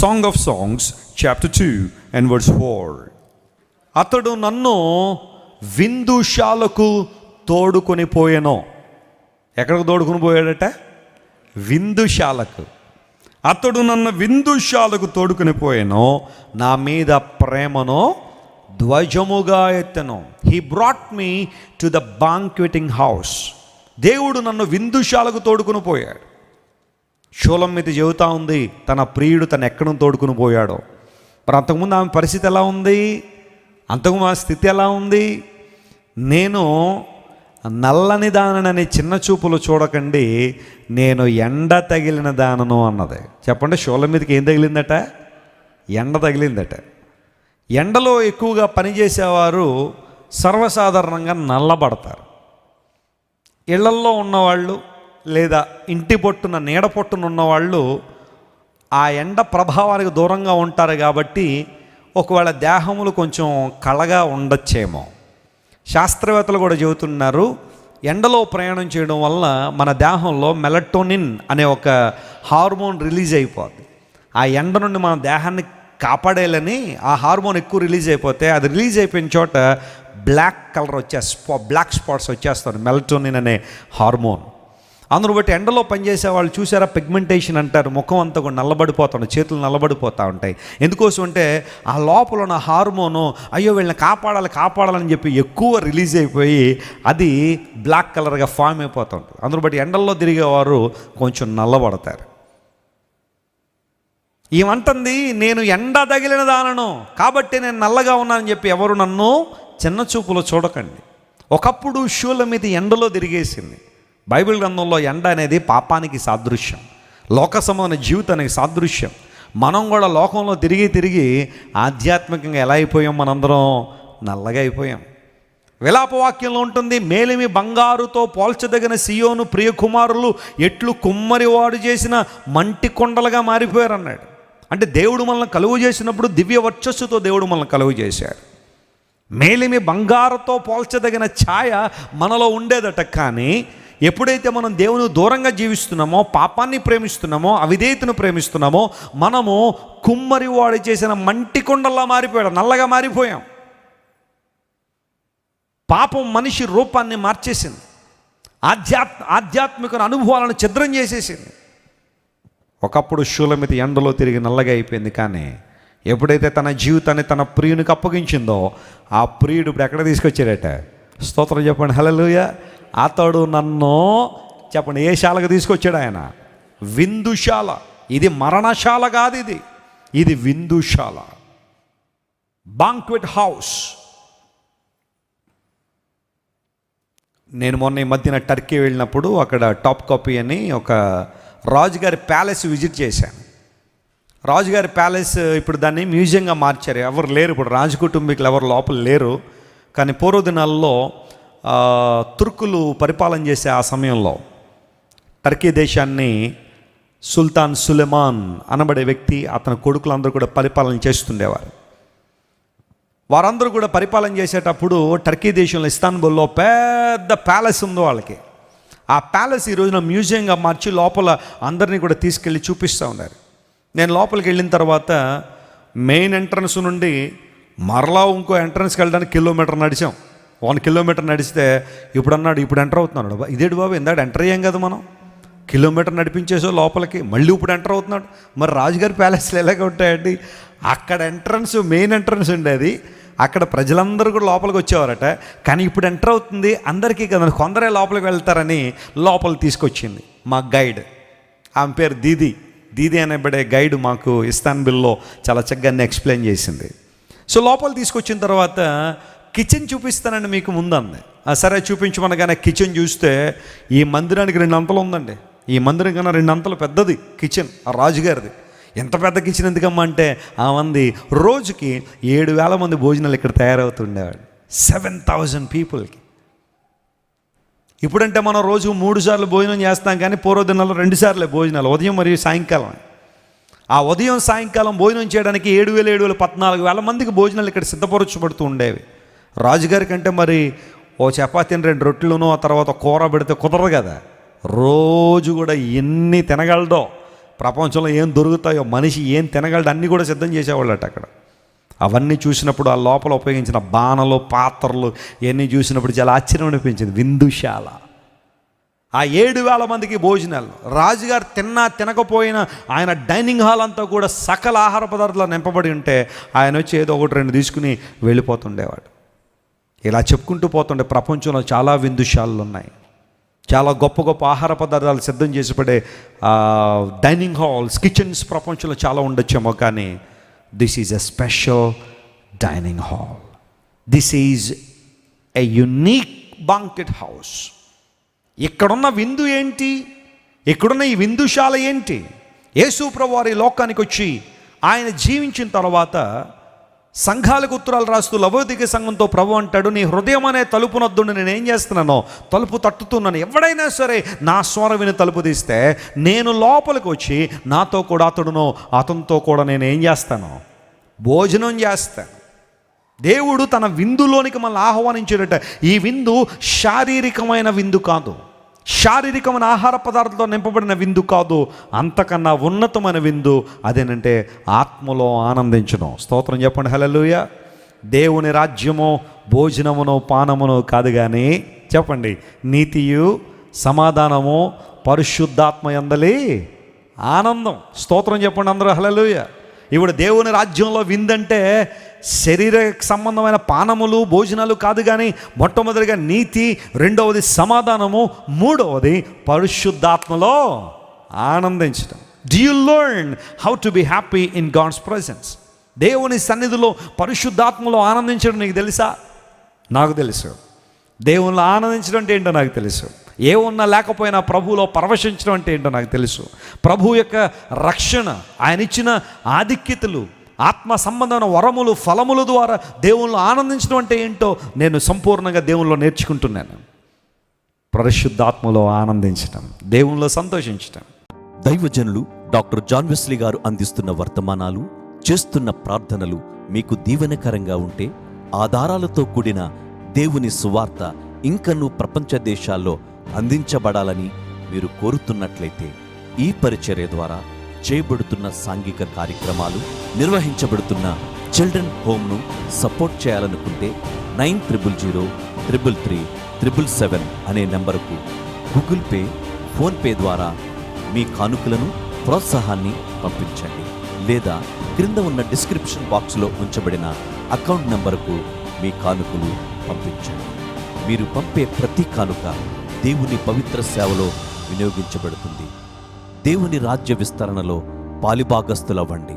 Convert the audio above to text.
Song of Songs, chapter 2 and verse 4. అతడు నన్ను విందుశాలకు తోడుకొని పోయెను. ఎక్కడికి తోడుకొని పోయాడట? విందుశాలకు. అతడు నన్ను విందుశాలకు తోడుకొని పోయెను, నా మీద ప్రేమను ధ్వజముగా ఎత్తెను. He brought me to the banqueting house. దేవుడు నన్ను విందుశాలకు తోడుకుని పోయాడు. షూలమ్మితి చెబుతా ఉంది తన ప్రియుడు తను ఎక్కడ తోడుకుని పోయాడో. మరి అంతకుముందు ఆమె పరిస్థితి ఎలా ఉంది? అంతకుముందు ఆ స్థితి ఎలా ఉంది? నేను నల్లని దానని చిన్న చూపులు చూడకండి, నేను ఎండ తగిలిన దానను అన్నది. చెప్పండి, షూలమ్మితికి ఏం తగిలిందట? ఎండ తగిలిందట. ఎండలో ఎక్కువగా పనిచేసేవారు సర్వసాధారణంగా నల్లబడతారు. ఇళ్లల్లో ఉన్నవాళ్ళు లేదా ఇంటి పొట్టున నీడ పొట్టున ఉన్నవాళ్ళు ఆ ఎండ ప్రభావానికి దూరంగా ఉంటారు కాబట్టి ఒకవేళ దేహములు కొంచెం కళగా ఉండొచ్చేమో. శాస్త్రవేత్తలు కూడా చెబుతున్నారు, ఎండలో ప్రయాణం చేయడం వల్ల మన దేహంలో మెలటోనిన్ అనే ఒక హార్మోన్ రిలీజ్ అయిపోద్ది. ఆ ఎండ నుండి మన దేహాన్ని కాపాడేయాలని ఆ హార్మోన్ ఎక్కువ రిలీజ్ అయిపోతే అది రిలీజ్ అయిపోయిన చోట బ్లాక్ కలర్ బ్లాక్ స్పాట్స్ వచ్చేస్తారు, మెలటోనిన్ అనే హార్మోన్. అందును బట్టి ఎండలో పనిచేసే వాళ్ళు చూసారా, పిగ్మెంటేషన్ అంటారు, ముఖం అంతా కూడా నల్లబడిపోతాడు, చేతులు నల్లబడిపోతూ ఉంటాయి. ఎందుకోసం అంటే ఆ లోపల ఉన్న హార్మోను అయ్యో వీళ్ళని కాపాడాలని చెప్పి ఎక్కువ రిలీజ్ అయిపోయి అది బ్లాక్ కలర్గా ఫామ్ అయిపోతూ ఉంటుంది. అందును బట్టి ఎండల్లో తిరిగేవారు కొంచెం నల్లబడతారు. ఏమంటుంది? నేను ఎండ తగిలిన దానను కాబట్టి నేను నల్లగా ఉన్నానని చెప్పి ఎవరు నన్ను చిన్న చూపులో చూడకండి. ఒకప్పుడు షూలమ్మితి ఎండలో తిరిగేసింది. బైబిల్ గ్రంథంలో ఎండ అనేది పాపానికి సాదృశ్యం, లోక సంబంధమైన జీవితానికి సాదృశ్యం. మనం కూడా లోకంలో తిరిగి ఆధ్యాత్మికంగా ఎలా అయిపోయాం? మనందరం నల్లగా అయిపోయాం. విలాపవాక్యంలో ఉంటుంది, మేలిమి బంగారుతో పోల్చదగిన సియోను ప్రియకుమారులు ఎట్లు కుమ్మరివాడు చేసిన మంటి కొండలుగా మారిపోయారు అన్నాడు. అంటే దేవుడు మనల్ని కలుగు చేసినప్పుడు దివ్య వర్చస్సుతో దేవుడు మనల్ని కలుగు చేశాడు. మేలిమి బంగారుతో పోల్చదగిన ఛాయ మనలో ఉండేదట. కానీ ఎప్పుడైతే మనం దేవుని దూరంగా జీవిస్తున్నామో, పాపాన్ని ప్రేమిస్తున్నామో, అవిధేయతను ప్రేమిస్తున్నామో, మనము కుమ్మరి వాడు చేసిన మంటి కొండల్లా మారిపోయాడు, నల్లగా మారిపోయాం. పాపం మనిషి రూపాన్ని మార్చేసింది, ఆధ్యాత్మిక అనుభవాలను ఛిద్రం చేసేసింది. ఒకప్పుడు షూలమ్మితి ఎండలో తిరిగి నల్లగా అయిపోయింది. కానీ ఎప్పుడైతే తన జీవితాన్ని తన ప్రియునికి అప్పగించిందో ఆ ప్రియుడు ఇప్పుడు ఎక్కడ తీసుకొచ్చాడట? స్తోత్రం చెప్పండి, హల్లెలూయా. అతడు నన్ను చెప్పండి ఏ శాలకు తీసుకొచ్చాడు? ఆయన విందుశాల. ఇది మరణశాల కాదు, ఇది విందుశాల, బాంక్వెట్ హౌస్. నేను మొన్న ఈ మధ్యన టర్కీ వెళ్ళినప్పుడు అక్కడ టాప్ కాపీ అని ఒక రాజుగారి ప్యాలెస్ విజిట్ చేశాను. రాజుగారి ప్యాలెస్ ఇప్పుడు దాన్ని మ్యూజియంగా మార్చారు. ఎవరు లేరు ఇప్పుడు, రాజ కుటుంబీకులు ఎవరు లోపల లేరు. కానీ పూర్వదినాల్లో తుర్కులు పరిపాలన చేసే ఆ సమయంలో టర్కీ దేశాన్ని సుల్తాన్ సులైమాన్ అనబడే వ్యక్తి, అతని కొడుకులందరూ కూడా పరిపాలన చేస్తుండేవారు. వారందరూ కూడా పరిపాలన చేసేటప్పుడు టర్కీ దేశంలో ఇస్తాన్బుల్లో పెద్ద ప్యాలెస్ ఉంది వాళ్ళకి. ఆ ప్యాలెస్ ఈ రోజున మ్యూజియంగా మార్చి లోపల అందరినీ కూడా తీసుకెళ్ళి చూపిస్తూ ఉన్నారు. నేను లోపలికి వెళ్ళిన తర్వాత మెయిన్ ఎంట్రన్స్ నుండి మరలా ఇంకో ఎంట్రన్స్కి వెళ్ళడానికి కిలోమీటర్ నడిచాం. 1 కిలోమీటర్ నడిస్తే ఇప్పుడు ఎంటర్ అవుతున్నాడు. ఇదేడు బాబు, ఇందాక ఎంటర్ అయ్యాం కదా మనం, కిలోమీటర్ నడిపించేసో లోపలికి, మళ్ళీ ఇప్పుడు ఎంటర్ అవుతున్నాడు. మరి రాజుగారి ప్యాలెస్లు ఎలాగ ఉంటాయండి? అక్కడ ఎంట్రన్స్, మెయిన్ ఎంట్రన్స్ ఉండేది, అక్కడ ప్రజలందరూ కూడా లోపలికి వచ్చేవారట. కానీ ఇప్పుడు ఎంటర్ అవుతుంది అందరికీ కదా, కొందరే లోపలికి వెళ్తారని లోపలికి తీసుకొచ్చింది మా గైడ్. ఆమె పేరు దీది అనబడే గైడ్ మాకు ఇస్తాన్బుల్లో చాలా చక్కగా ఎక్స్ప్లెయిన్ చేసింది. సో లోపల తీసుకొచ్చిన తర్వాత కిచెన్ చూపిస్తానండి మీకు ముందంది. సరే చూపించమనగానే కిచెన్ చూస్తే ఈ మందిరానికి 2 అంతలు ఉందండి. ఈ మందిరం కన్నా 2 అంతలు పెద్దది కిచెన్ ఆ రాజుగారిది. ఎంత పెద్ద కిచెన్ ఎందుకమ్మా అంటే ఆ మంది రోజుకి 7,000 మంది భోజనాలు ఇక్కడ తయారవుతుండేవాడు. 7,000 పీపుల్కి. ఇప్పుడంటే మనం రోజు 3 సార్లు భోజనం చేస్తాం, కానీ పూర్వదినాల్లో 2 సార్లే భోజనాలు, ఉదయం మరియు సాయంకాలం. ఆ ఉదయం సాయంకాలం భోజనం చేయడానికి 7,000 14,000 మందికి భోజనాలు ఇక్కడ సిద్ధపరచబడుతూ ఉండేవి. రాజుగారి కంటే మరి ఓ చపాతీని 2 రొట్టెలను ఆ తర్వాత కూర పెడితే కుదరదు కదా. రోజు కూడా ఎన్ని తినగలడో ప్రపంచంలో ఏం దొరుకుతాయో, మనిషి ఏం తినగలడు అన్నీ కూడా సిద్ధం చేసేవాళ్ళట అక్కడ. అవన్నీ చూసినప్పుడు ఆ లోపల ఉపయోగించిన బాణలు, పాత్రలు ఇవన్నీ చూసినప్పుడు చాలా ఆశ్చర్యం అనిపించింది. విందుశాల. ఆ 7,000 మందికి భోజనాలు. రాజుగారు తిన్నా తినకపోయినా ఆయన డైనింగ్ హాల్ అంతా కూడా సకల ఆహార పదార్థాలు నింపబడి ఉంటే ఆయన వచ్చి ఏదో ఒకటి 2 తీసుకుని వెళ్ళిపోతుండేవాడు. ఇలా చెప్పుకుంటూ పోతుండే ప్రపంచంలో చాలా విందుశాలలు ఉన్నాయి. చాలా గొప్ప గొప్ప ఆహార పదార్థాలు సిద్ధం చేసి పడే డైనింగ్ హాల్స్, కిచెన్స్ ప్రపంచంలో చాలా ఉండొచ్చేమో, కానీ this is a special dining hall. This is a unique banquet house. ఇక్కడున్న విందు ఏంటి? ఇక్కడున్న ఈ విందుశాల ఏంటి? యేసు ప్రభువు వారి లోకానికి వచ్చి ఆయన జీవించిన తర్వాత సంఘాలకు ఉత్తరాలు రాస్తూ లవోదికీయ సంఘంతో ప్రభు అంటాడు, నీ హృదయం అనే తలుపు నొద్దుండి నేను ఏం చేస్తున్నానో తలుపు తట్టుతున్నాను. ఎవడైనా సరే నా స్వరం విని తలుపు తీస్తే నేను లోపలికి వచ్చి నాతో కూడా అతనితో కూడా నేను ఏం చేస్తాను? భోజనం చేస్తాను. దేవుడు తన విందులోనికి మనల్ని ఆహ్వానించేటట్ట. ఈ విందు శారీరకమైన విందు కాదు, శారీరకమైన ఆహార పదార్థాలతో నింపబడిన విందు కాదు, అంతకన్నా ఉన్నతమైన విందు. అదేనంటే ఆత్మలో ఆనందించడం. స్తోత్రం చెప్పండి, హల్లెలూయా. దేవుని రాజ్యము భోజనమును పానమును కాదు, కానీ చెప్పండి, నీతియు సమాధానము పరిశుద్ధాత్మ యందలి ఆనందం. స్తోత్రం చెప్పండి అందరూ, హల్లెలూయా. ఇప్పుడు దేవుని రాజ్యంలో విందంటే శరీర సంబంధమైన పానములు, భోజనాలు కాదు, కానీ మొట్టమొదటిగా నీతి, రెండవది సమాధానము, మూడవది పరిశుద్ధాత్మలో ఆనందించడం. Do you learn how to be happy in God's presence? దేవుని సన్నిధిలో పరిశుద్ధాత్మలో ఆనందించడం నీకు తెలుసా? నాకు తెలుసు. దేవునిలో ఆనందించడం అంటే ఏంటో నాకు తెలుసు. ఏ ఉన్నా లేకపోయినా ప్రభువులో పరవశించడం అంటే ఏంటో నాకు తెలుసు. ప్రభు యొక్క రక్షణ, ఆయన ఇచ్చిన ఆధిక్యతలు, ఆత్మ సంబంధమైన వరములు, ఫలముల ద్వారా దేవునిలో ఆనందించడం అంటే ఏంటో నేను సంపూర్ణంగా దేవునిలో నేర్చుకుంటున్నాను. పరిశుద్ధాత్మలో ఆనందించడం, దేవునిలో సంతోషించడం. దైవజనులు డాక్టర్ జాన్ వెస్లీ గారు అందిస్తున్న వర్తమానాలు, చేస్తున్న ప్రార్థనలు మీకు దీవెనకరంగా ఉంటే, ఆధారాలతో కూడిన దేవుని సువార్త ఇంకనూ ప్రపంచ దేశాల్లో అందించబడాలని మీరు కోరుతున్నట్లయితే, ఈ పరిచర్య ద్వారా చేయబడుతున్న సాంఘిక కార్యక్రమాలు, నిర్వహించబడుతున్న చిల్డ్రన్ హోమ్ను సపోర్ట్ చేయాలనుకుంటే 9000333777 అనే నెంబరుకు గూగుల్ పే, ఫోన్పే ద్వారా మీ కానుకలను, ప్రోత్సాహాన్ని పంపించండి. లేదా క్రింద ఉన్న డిస్క్రిప్షన్ బాక్స్లో ఉంచబడిన అకౌంట్ నెంబరుకు మీ కానుకలు పంపించండి. మీరు పంపే ప్రతి కానుక దేవుని పవిత్ర సేవలో వినియోగించబడుతుంది. దేవుని రాజ్య విస్తరణలో పాలిభాగస్తులవ్వండి.